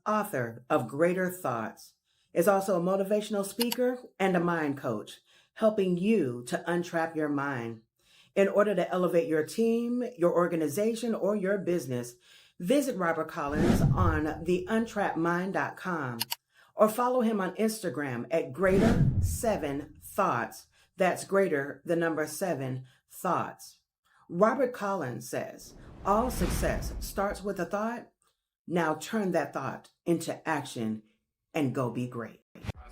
author of Greater Thoughts, is also a motivational speaker and a mind coach, helping you to untrap your mind. In order to elevate your team, your organization, or your business, visit Robert Collins on theuntrappedmind.com or follow him on Instagram at greater7thoughts. That's greater, the number 7 thoughts. Robert Collins says, all success starts with a thought. Now turn that thought into action and go be great.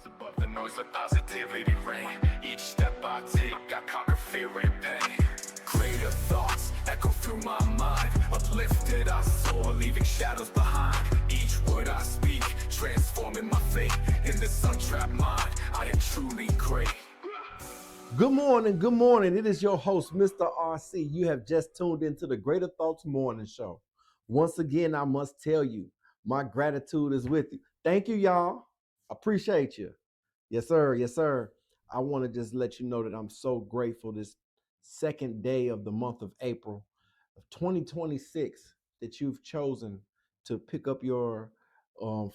Above the noise, let positivity reign. Each step I take, I conquer fear and pain. Greater thoughts echo through my mind. Uplifted, I soar, leaving shadows behind. Each word I speak, transforming my fate. In this untrapped mind, I am truly great. Good morning, good morning. It is your host, Mr. RC. You have just tuned into the Greater Thoughts Morning Show. Once again, I must tell you, my gratitude is with you. Thank you, y'all. Appreciate you. Yes, sir. Yes, sir. I want to just let you know that I'm so grateful this second day of the month of April of 2026 that you've chosen to pick up your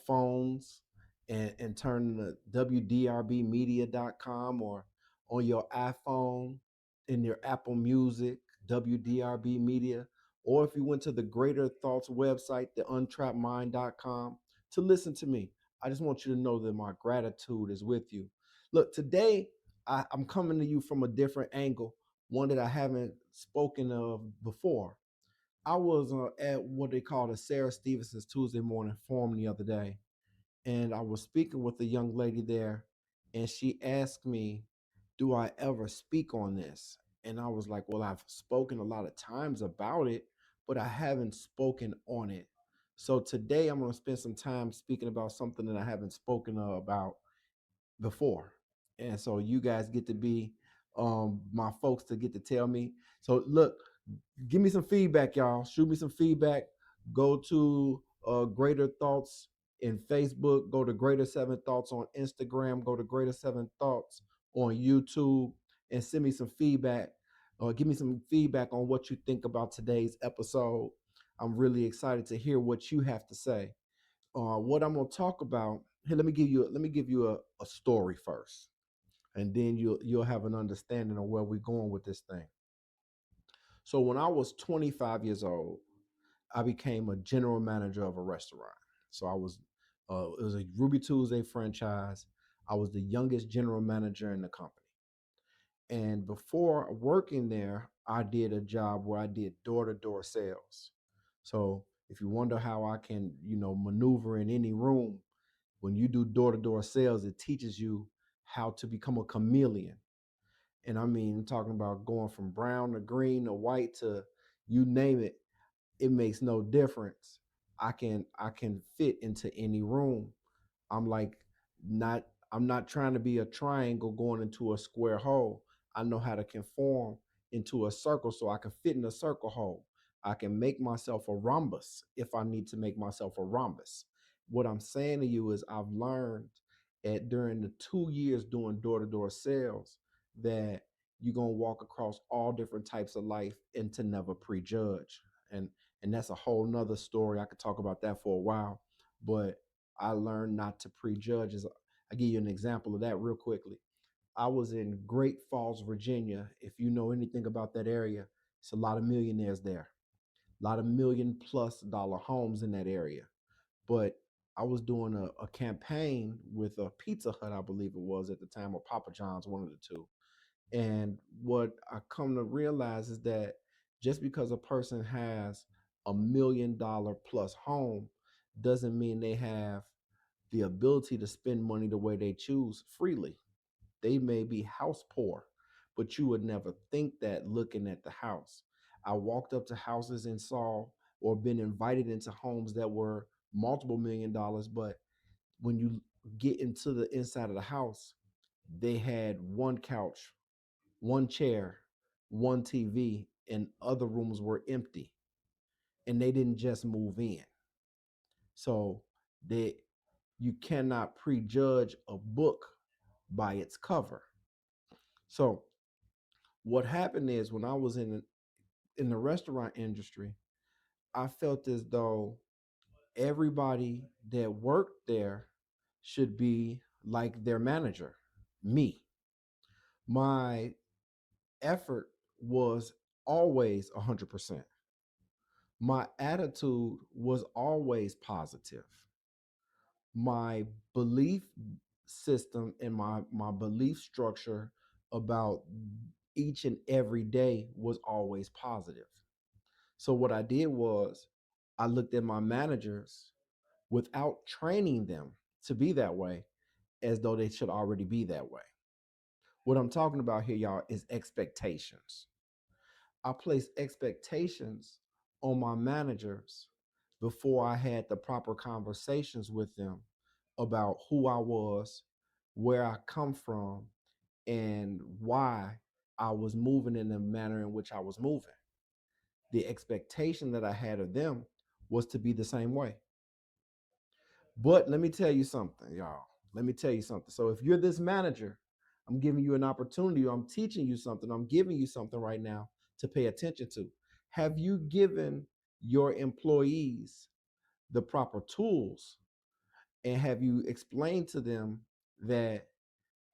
phones and turn to WDRBmedia.com or on your iPhone, in your Apple Music, WDRB Media, or if you went to the Greater Thoughts website, the untrappedmind.com, to listen to me. I just want you to know that my gratitude is with you. Look, today I'm coming to you from a different angle, one that I haven't spoken of before. I was at what they call the Sarah Stevenson's Tuesday Morning Forum the other day, and I was speaking with a young lady there, and she asked me, do I ever speak on this? And I was like, well, I've spoken a lot of times about it, but I haven't spoken on it. So today I'm going to spend some time speaking about something that I haven't spoken about before. And so you guys get to be my folks to get to tell me. So look, give me some feedback, y'all. Shoot me some feedback. Go to Greater Thoughts in Facebook. Go to Greater Seven Thoughts on Instagram. Go to Greater Seven Thoughts on YouTube and send me some feedback. Give me some feedback on what you think about today's episode. I'm really excited to hear what you have to say. What I'm going to talk about here. Let me give you a story first, and then you'll have an understanding of where we're going with this thing. So when I was 25 years old, I became a general manager of a restaurant. So it was a Ruby Tuesday franchise. I was the youngest general manager in the company. And before working there, I did a job where I did door-to-door sales. So if you wonder how I can, maneuver in any room, when you do door-to-door sales, it teaches you how to become a chameleon. And I mean, I'm talking about going from brown to green to white to you name it. It makes no difference. I can fit into any room. I'm like not I'm not trying to be a triangle going into a square hole. I know how to conform into a circle so I can fit in a circle hole. I can make myself a rhombus if I need to make myself a rhombus. What I'm saying to you is I've learned during the 2 years doing door-to-door sales that you're gonna walk across all different types of life and to never prejudge. And that's a whole nother story. I could talk about that for a while, but I learned not to prejudge. I give you an example of that real quickly. I was in Great Falls, Virginia. If you know anything about that area, it's a lot of millionaires there, a lot of $1 million+ homes in that area. But I was doing a campaign with a Pizza Hut, I believe it was at the time, or Papa John's, one of the two. And what I come to realize is that just because a person has $1 million+ home doesn't mean they have the ability to spend money the way they choose freely. They may be house poor, but you would never think that looking at the house. I walked up to houses and saw or been invited into homes that were multiple $1 million, but when you get into the inside of the house, they had one couch, one chair, one TV, and other rooms were empty. And they didn't just move in. So they you cannot prejudge a book by its cover. So what happened is when I was in the restaurant industry, I felt as though Everybody that worked there should be like their manager, me. My effort was always 100%. My attitude was always positive. My belief system and my belief structure about each and every day was always positive. So what I did was I looked at my managers without training them to be that way as though they should already be that way. What I'm talking about here, y'all, is expectations. I placed expectations on my managers before I had the proper conversations with them about who I was, where I come from, and why I was moving in the manner in which I was moving. The expectation that I had of them was to be the same way. But let me tell you something, y'all. Let me tell you something. So if you're this manager, I'm giving you an opportunity, I'm teaching you something, I'm giving you something right now to pay attention to. Have you given your employees the proper tools, and have you explained to them that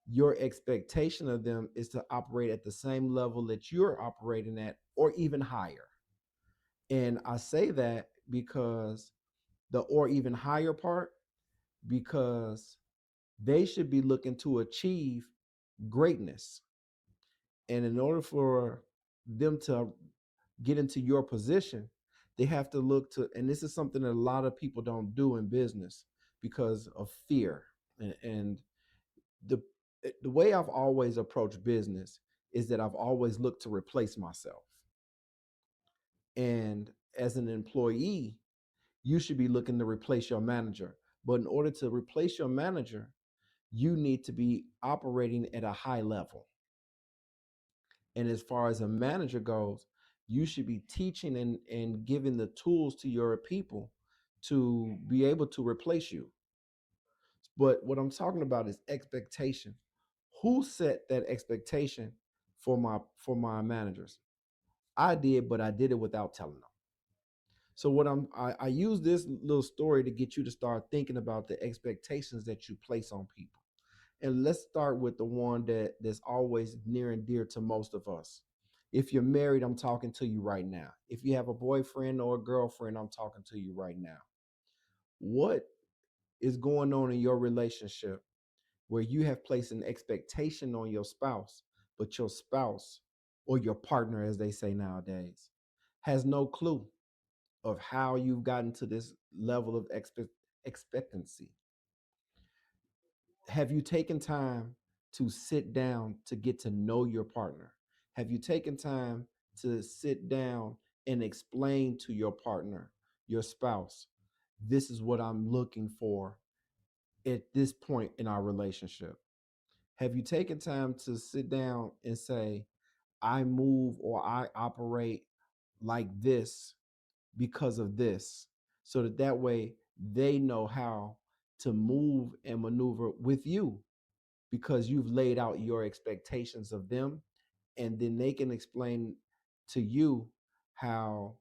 your expectation of them is to operate at the same level that you're operating at or even higher? And I say that because the or even higher part, because they should be looking to achieve greatness. And in order for them to get into your position, they have to look to, and this is something that a lot of people don't do in business because of fear. And the the way I've always approached business is that I've always looked to replace myself. And as an employee, you should be looking to replace your manager. But in order to replace your manager, you need to be operating at a high level. And as far as a manager goes, you should be teaching and giving the tools to your people to be able to replace you. But what I'm talking about is expectation. Who set that expectation for my managers? I did, but I did it without telling them. So I use this little story to get you to start thinking about the expectations that you place on people. And let's start with the one that's always near and dear to most of us. If you're married, I'm talking to you right now. If you have a boyfriend or a girlfriend, I'm talking to you right now. What is going on in your relationship where you have placed an expectation on your spouse, but your spouse, or your partner, as they say nowadays, has no clue of how you've gotten to this level of expectancy? Have you taken time to sit down to get to know your partner? Have you taken time to sit down and explain to your partner, your spouse, this is what I'm looking for at this point in our relationship? Have you taken time to sit down and say, I move or I operate like this because of this, so that that way they know how to move and maneuver with you because you've laid out your expectations of them, and then they can explain to you how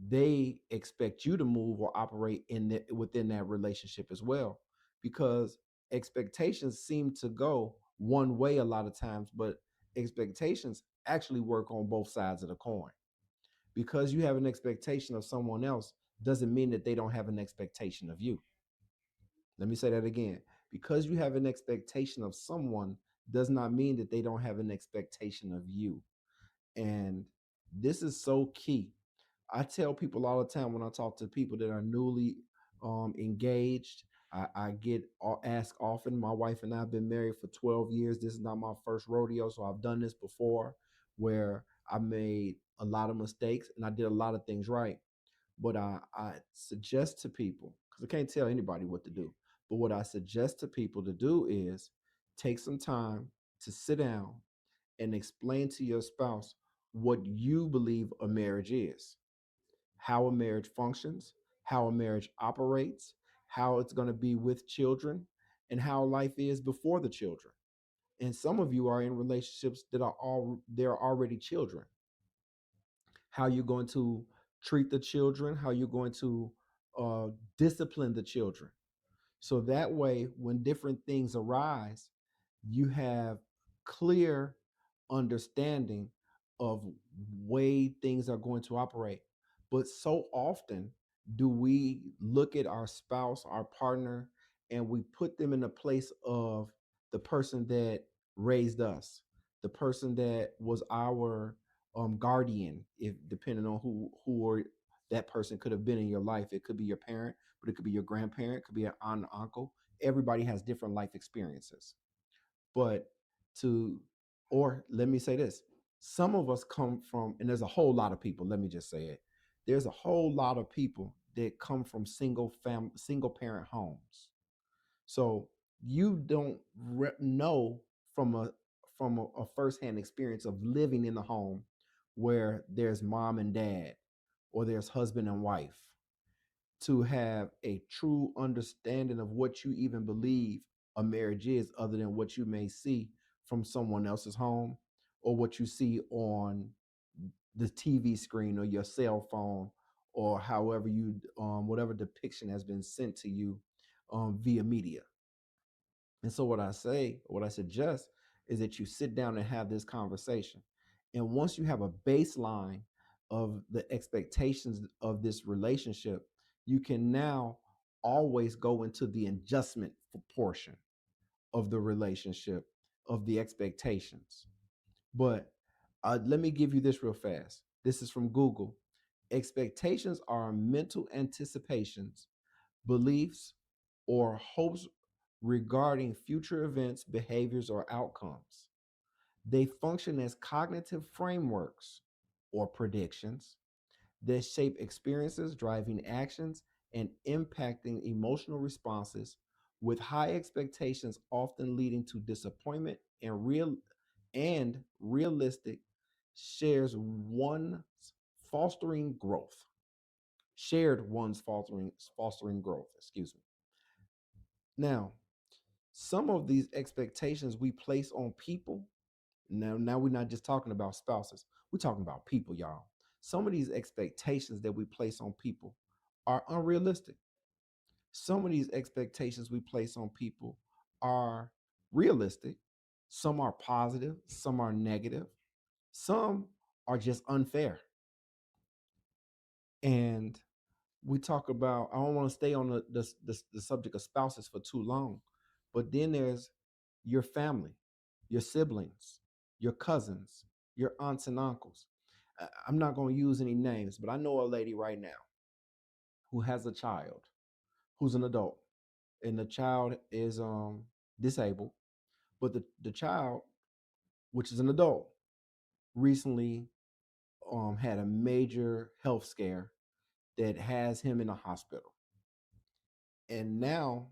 they expect you to move or operate within that relationship as well, because expectations seem to go one way a lot of times, but expectations actually work on both sides of the coin. Because you have an expectation of someone else doesn't mean that they don't have an expectation of you. Let me say that again. Because you have an expectation of someone does not mean that they don't have an expectation of you. And this is so key. I tell people all the time when I talk to people that are newly engaged, I get asked often. My wife and I have been married for 12 years. This is not my first rodeo, so I've done this before where I made a lot of mistakes and I did a lot of things right. But I suggest to people, because I can't tell anybody what to do, but what I suggest to people to do is take some time to sit down and explain to your spouse what you believe a marriage is, how a marriage functions, how a marriage operates, how it's going to be with children, and how life is before the children. And some of you are in relationships that are all they're already children. How you're going to treat the children, how you're going to uh, discipline the children. So that way, when different things arise, you have clear understanding of way things are going to operate. But so often do we look at our spouse, our partner, and we put them in a place of the person that raised us, the person that was our guardian, if depending on who or that person could have been in your life. It could be your parent, but it could be your grandparent, it could be an aunt, uncle. Everybody has different life experiences. But to, or let me say this, some of us come from, and there's a whole lot of people, let me just say it. There's a whole lot of people that come from single parent homes. So you don't know from a firsthand experience of living in a home where there's mom and dad or there's husband and wife, to have a true understanding of what you even believe a marriage is, other than what you may see from someone else's home or what you see on the TV screen or your cell phone, or however you whatever depiction has been sent to you via media. And so what I suggest is that you sit down and have this conversation. And once you have a baseline of the expectations of this relationship, you can now always go into the adjustment portion of the relationship, of the expectations. But let me give you this real fast. This is from Google. Expectations are mental anticipations, beliefs, or hopes regarding future events, behaviors, or outcomes. They function as cognitive frameworks or predictions that shape experiences, driving actions, and impacting emotional responses, with high expectations often leading to disappointment and realistic shares one's fostering growth. Shared one's fostering growth, excuse me. Now, some of these expectations we place on people, now we're not just talking about spouses, we're talking about people, y'all. Some of these expectations that we place on people are unrealistic. Some of these expectations we place on people are realistic. Some are positive, some are negative, some are just unfair. And we talk about, I don't want to stay on the subject of spouses for too long, but then there's your family, your siblings, your cousins, your aunts and uncles. I'm not going to use any names, but I know a lady right now who has a child who's an adult, and the child is disabled, but the child, which is an adult, recently had a major health scare that has him in a hospital. And now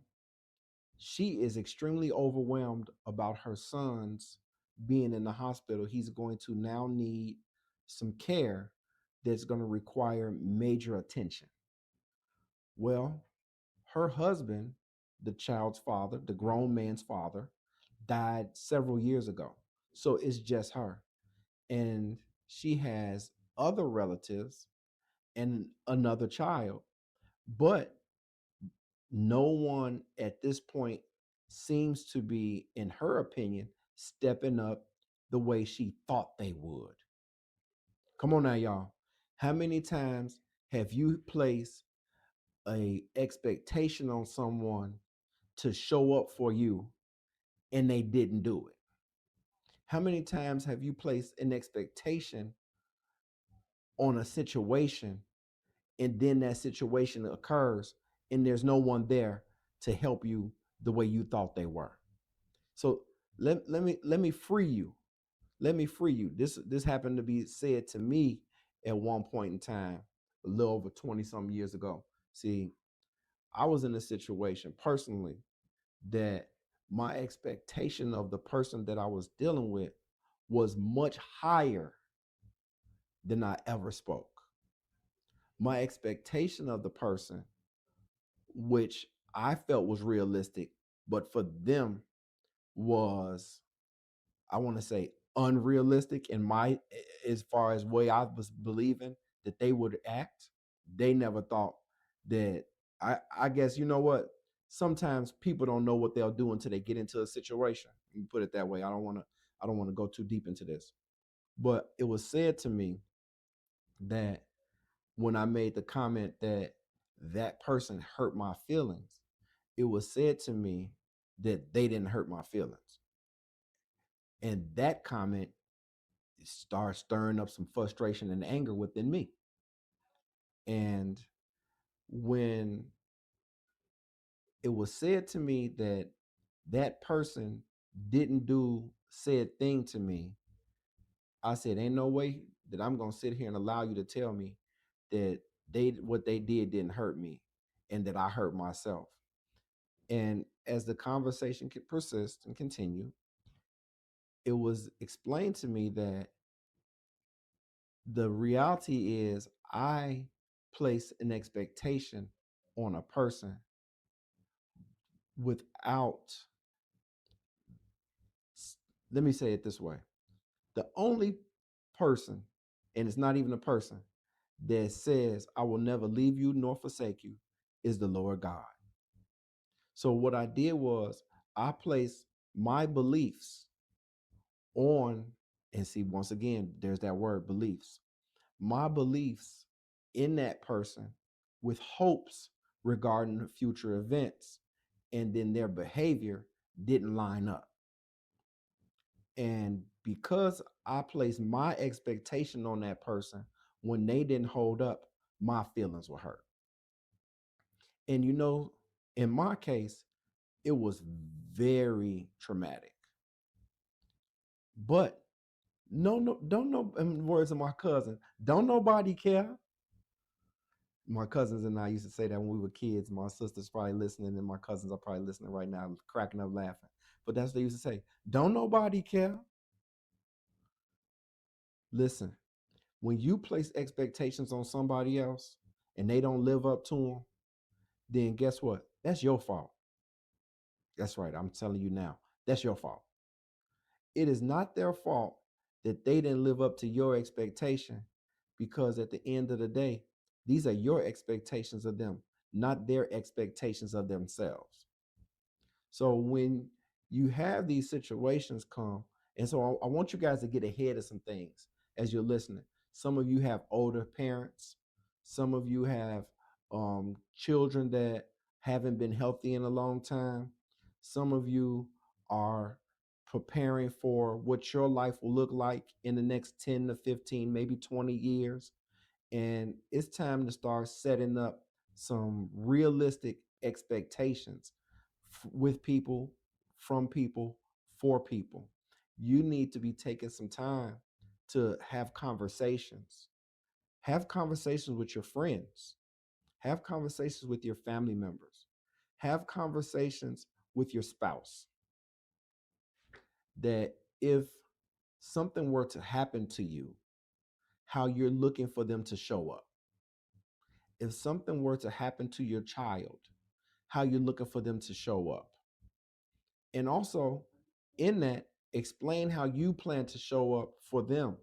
she is extremely overwhelmed about her son's being in the hospital. He's going to now need some care that's going to require major attention. Well, her husband, the child's father, the grown man's father, died several years ago. So it's just her. And she has other relatives and another child. But no one at this point seems to be, in her opinion, stepping up the way she thought they would. Come on now, y'all. How many times have you placed a expectation on someone to show up for you and they didn't do it? How many times have you placed an expectation on a situation and then that situation occurs and there's no one there to help you the way you thought they were? So let me free you. Let me free you. This happened to be said to me at one point in time, a little over 20 some years ago. See, I was in a situation personally that my expectation of the person that I was dealing with was much higher than I ever spoke. My expectation of the person, which I felt was realistic, but for them was, I want to say, unrealistic in my, as far as way I was believing that they would act. They never thought that I guess, you know what, sometimes people don't know what they'll do until they get into a situation. Let me put it that way. I don't want to go too deep into this. But it was said to me that when I made the comment that that person hurt my feelings, it was said to me that they didn't hurt my feelings. And that comment started stirring up some frustration and anger within me. And when it was said to me that that person didn't do said thing to me, I said, ain't no way that I'm going to sit here and allow you to tell me that what they did didn't hurt me and that I hurt myself. And as the conversation could persist and continue, it was explained to me that the reality is I place an expectation on a person without, let me say it this way. The only person, and it's not even a person, that says, I will never leave you nor forsake you, is the Lord God. So what I did was I placed my beliefs on, and see, once again, there's that word beliefs, my beliefs in that person with hopes regarding future events. And then their behavior didn't line up. And because I placed my expectation on that person, when they didn't hold up, my feelings were hurt. And you know, in my case, it was very traumatic. But no, don't know, in the words of my cousin, don't nobody care. My cousins and I used to say that when we were kids. My sister's probably listening, and my cousins are probably listening right now, cracking up laughing. But that's what they used to say. Don't nobody care. Listen, when you place expectations on somebody else and they don't live up to them, then guess what? That's your fault. That's right. I'm telling you now, that's your fault. It is not their fault that they didn't live up to your expectation, because at the end of the day, these are your expectations of them, not their expectations of themselves. So when you have these situations come, and so I want you guys to get ahead of some things as you're listening. Some of you have older parents. Some of you have children that haven't been healthy in a long time. Some of you are preparing for what your life will look like in the next 10 to 15, maybe 20 years. And it's time to start setting up some realistic expectations with people, from people, for people. You need to be taking some time to have conversations. Have conversations with your friends. Have conversations with your family members. Have conversations with your spouse. That if something were to happen to you, how you're looking for them to show up. If something were to happen to your child, how you're looking for them to show up. And also, in that, explain how you plan to show up for them.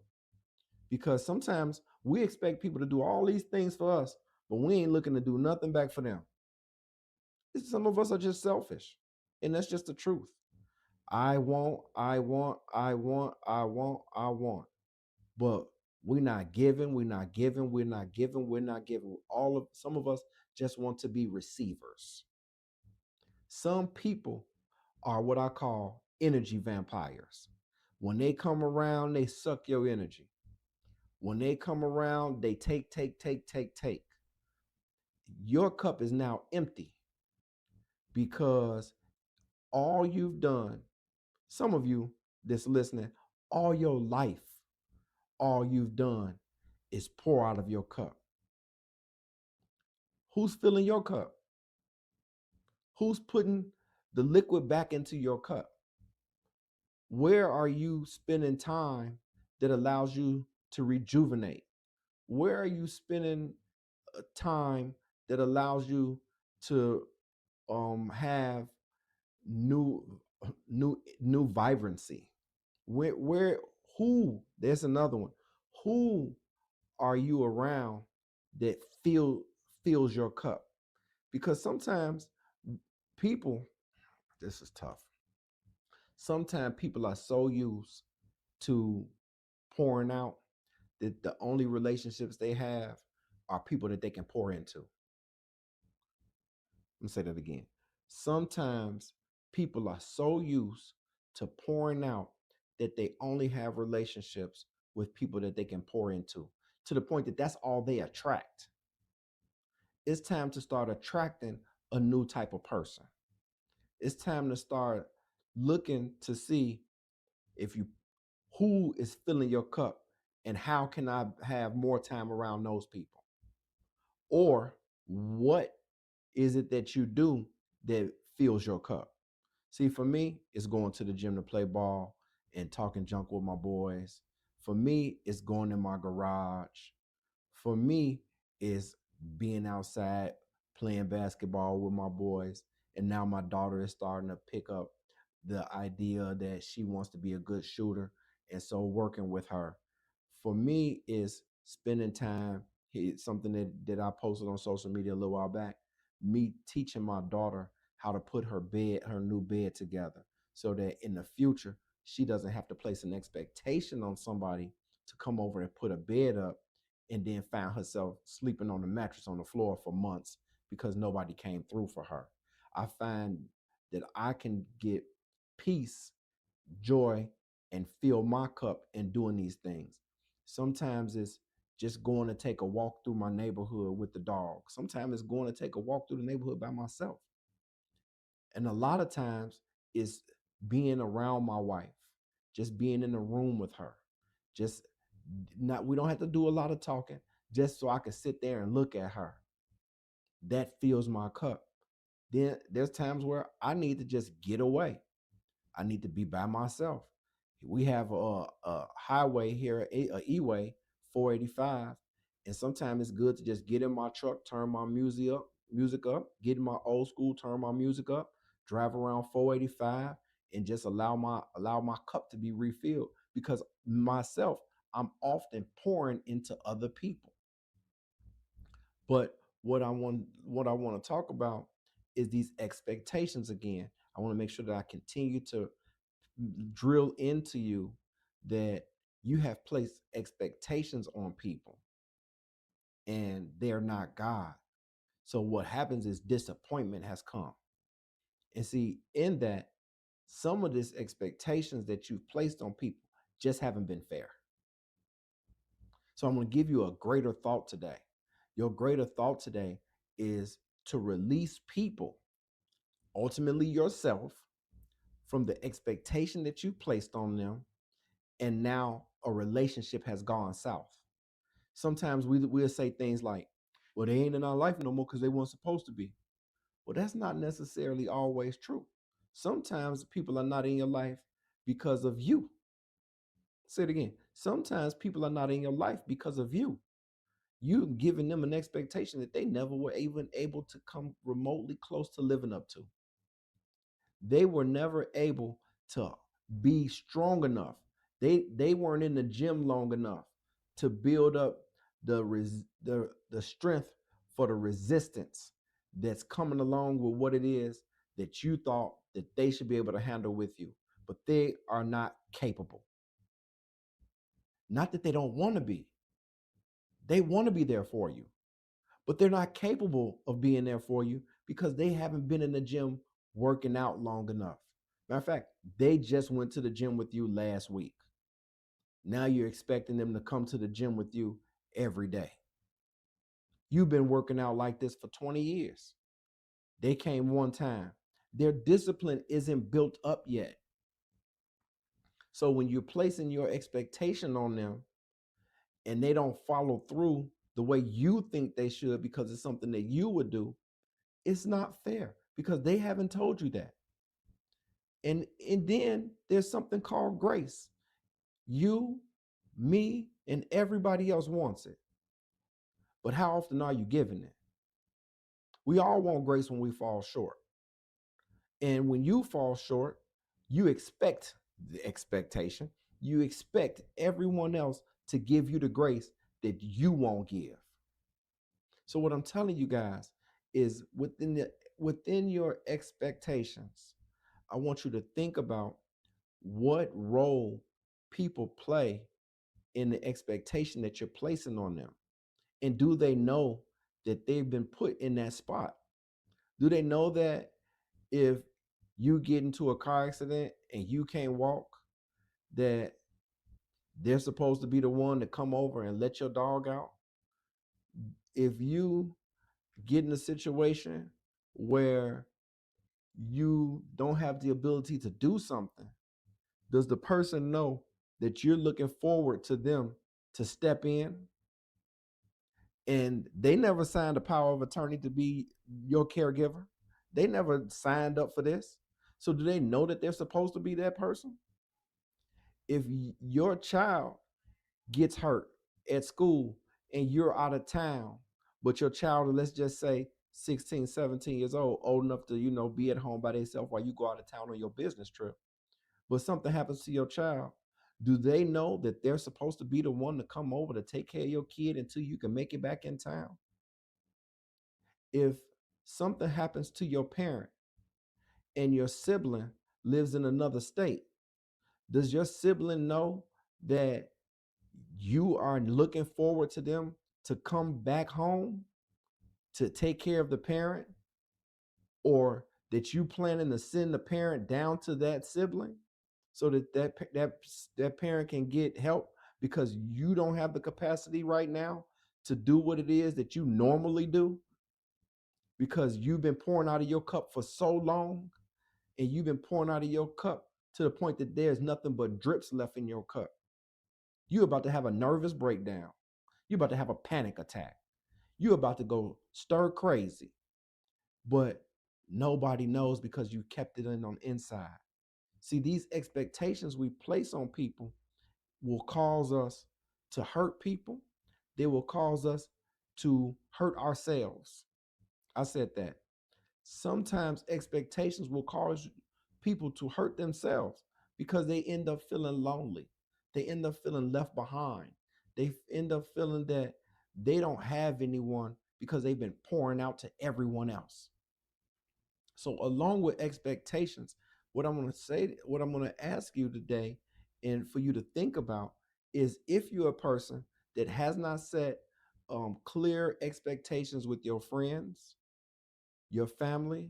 Because sometimes we expect people to do all these things for us, but we ain't looking to do nothing back for them. Some of us are just selfish, and that's just the truth. I want, I want, I want, I want, I want. But we're not giving, we're not giving, we're not giving, we're not giving. Some of us just want to be receivers. Some people are what I call energy vampires. When they come around, they suck your energy. When they come around, they take, take, take, take, take. Your cup is now empty because all you've done, some of you that's listening, all your life, all you've done is pour out of your cup. Who's filling your cup? Who's putting the liquid back into your cup? Where are you spending time that allows you to rejuvenate? Where are you spending time that allows you to have new vibrancy? Where who? There's another one. Who are you around that fills your cup? Because sometimes people, this is tough. Sometimes people are so used to pouring out that the only relationships they have are people that they can pour into. Let me say that again. Sometimes people are so used to pouring out that they only have relationships with people that they can pour into, to the point that that's all they attract. It's time to start attracting a new type of person. It's time to start looking to see if you who is filling your cup and how can I have more time around those people? Or what is it that you do that fills your cup? See, for me, it's going to the gym to play ball and talking junk with my boys. For me, it's going in my garage. For me, it's being outside playing basketball with my boys. And now my daughter is starting to pick up the idea that she wants to be a good shooter. And so working with her. For me, is spending time. It's something that I posted on social media a little while back. Me teaching my daughter how to put her new bed together so that in the future, she doesn't have to place an expectation on somebody to come over and put a bed up and then found herself sleeping on the mattress on the floor for months because nobody came through for her. I find that I can get peace, joy, and fill my cup in doing these things. Sometimes it's just going to take a walk through my neighborhood with the dog. Sometimes it's going to take a walk through the neighborhood by myself. And a lot of times it's being around my wife, just being in the room with her. Just not we don't have to do a lot of talking, just so I can sit there and look at her. That fills my cup. Then there's times where I need to just get away. I need to be by myself. We have a highway here, a E-way 485, and sometimes it's good to just get in my truck, turn my music up, get in my old school, turn my music up, drive around 485, and just allow my cup to be refilled. Because myself, I'm often pouring into other people. But what I want to talk about is these expectations again. I want to make sure that I continue to drill into you that you have placed expectations on people and they're not God. So what happens is disappointment has come. And see, in that, some of these expectations that you've placed on people just haven't been fair. So I'm going to give you a greater thought today. Your greater thought today is to release people, ultimately yourself, from the expectation that you placed on them, and now a relationship has gone south. Sometimes we'll say things like, well, they ain't in our life no more because they weren't supposed to be. Well, that's not necessarily always true. Sometimes people are not in your life because of you. Say it again. Sometimes people are not in your life because of you. You giving them an expectation that they never were even able to come remotely close to living up to. They were never able to be strong enough. They weren't in the gym long enough to build up the strength for the resistance that's coming along with what it is that you thought that they should be able to handle with you, but they are not capable. Not that they don't want to be. They want to be there for you, but they're not capable of being there for you because they haven't been in the gym working out long enough. Matter of fact, they just went to the gym with you last week. Now you're expecting them to come to the gym with you every day. You've been working out like this for 20 years. They came one time. Their discipline isn't built up yet. So when you're placing your expectation on them and they don't follow through the way you think they should because it's something that you would do, it's not fair because they haven't told you that. And then there's something called grace. You, me, and everybody else wants it. But how often are you giving it? We all want grace when we fall short. And when you fall short, you expect the expectation. You expect everyone else to give you the grace that you won't give. So what I'm telling you guys is within your expectations. I want you to think about what role people play in the expectation that you're placing on them. And do they know that they've been put in that spot? Do they know that if you get into a car accident and you can't walk, that they're supposed to be the one to come over and let your dog out? If you get in a situation where you don't have the ability to do something, does the person know that you're looking forward to them to step in? And they never signed a power of attorney to be your caregiver. They never signed up for this. So do they know that they're supposed to be that person? If your child gets hurt at school and you're out of town, but your child, let's just say 16, 17 years old enough to, be at home by themselves while you go out of town on your business trip, but something happens to your child, do they know that they're supposed to be the one to come over to take care of your kid until you can make it back in town? If something happens to your parent and your sibling lives in another state, does your sibling know that you are looking forward to them to come back home to take care of the parent, or that you planning to send the parent down to that sibling so that parent can get help because you don't have the capacity right now to do what it is that you normally do, because you've been pouring out of your cup for so long, and you've been pouring out of your cup to the point that there's nothing but drips left in your cup. You're about to have a nervous breakdown. You're about to have a panic attack. You're about to go stir crazy, but nobody knows because you kept it in on the inside. See, these expectations we place on people will cause us to hurt people. They will cause us to hurt ourselves. I said that. Sometimes expectations will cause people to hurt themselves because they end up feeling lonely. They end up feeling left behind. They end up feeling that they don't have anyone because they've been pouring out to everyone else. So, along with expectations, what I'm going to ask you today, and for you to think about, is if you're a person that has not set clear expectations with your friends, your family,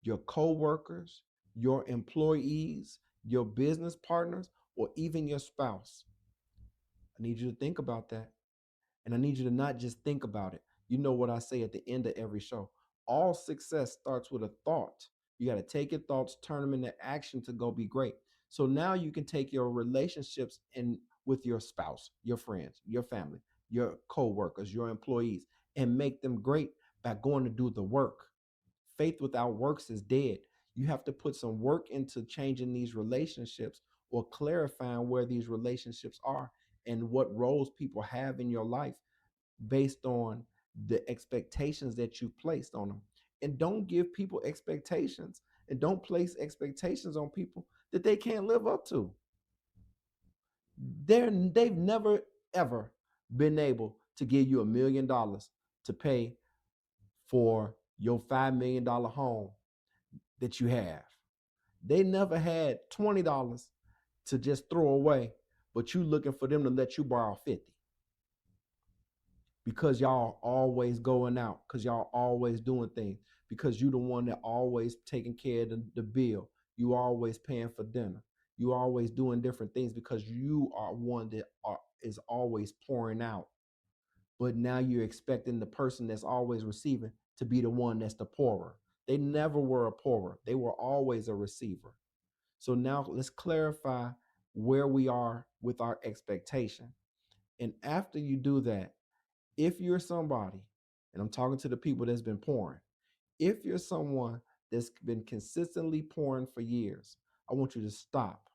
your co-workers, your employees, your business partners, or even your spouse. I need you to think about that. And I need you to not just think about it. You know what I say at the end of every show. All success starts with a thought. You got to take your thoughts, turn them into action to go be great. So now you can take your relationships and with your spouse, your friends, your family, your co-workers, your employees, and make them great by going to do the work. Faith without works is dead. You have to put some work into changing these relationships or clarifying where these relationships are and what roles people have in your life based on the expectations that you placed on them. And don't give people expectations, and don't place expectations on people that they can't live up to. They've never ever been able to give you $1 million to pay for your $5 million home that you have. They never had $20 to just throw away, but you looking for them to let you borrow 50 because y'all always going out, because y'all always doing things, because you the one that always taking care of the bill. You always paying for dinner. You always doing different things because you are one that is always pouring out. But now you're expecting the person that's always receiving to be the one that's the poorer. They never were a poorer. They were always a receiver. So now let's clarify where we are with our expectation. And after you do that, if you're somebody, and I'm talking to the people that's been pouring, if you're someone that's been consistently pouring for years, I want you to stop,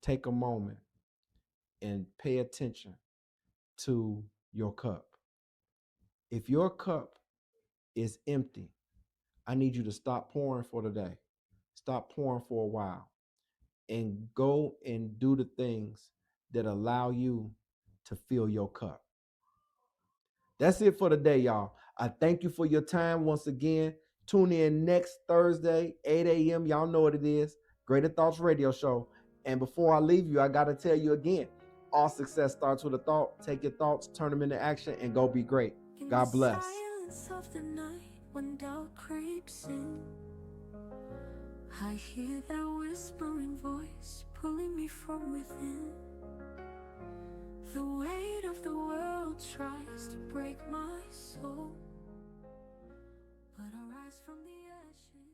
take a moment, and pay attention to your cup. If your cup is empty, I need you to stop pouring for today. Stop pouring for a while and go and do the things that allow you to fill your cup. That's it for today, y'all. I thank you for your time once again. Tune in next Thursday, 8 a.m. Y'all know what it is. Greater Thoughts Radio Show. And before I leave you, I got to tell you again, all success starts with a thought. Take your thoughts, turn them into action, and go be great. God bless. In the silence of the night, when doubt creeps in, I hear that whispering voice pulling me from within. The weight of the world tries to break my soul, but I rise from the ashes.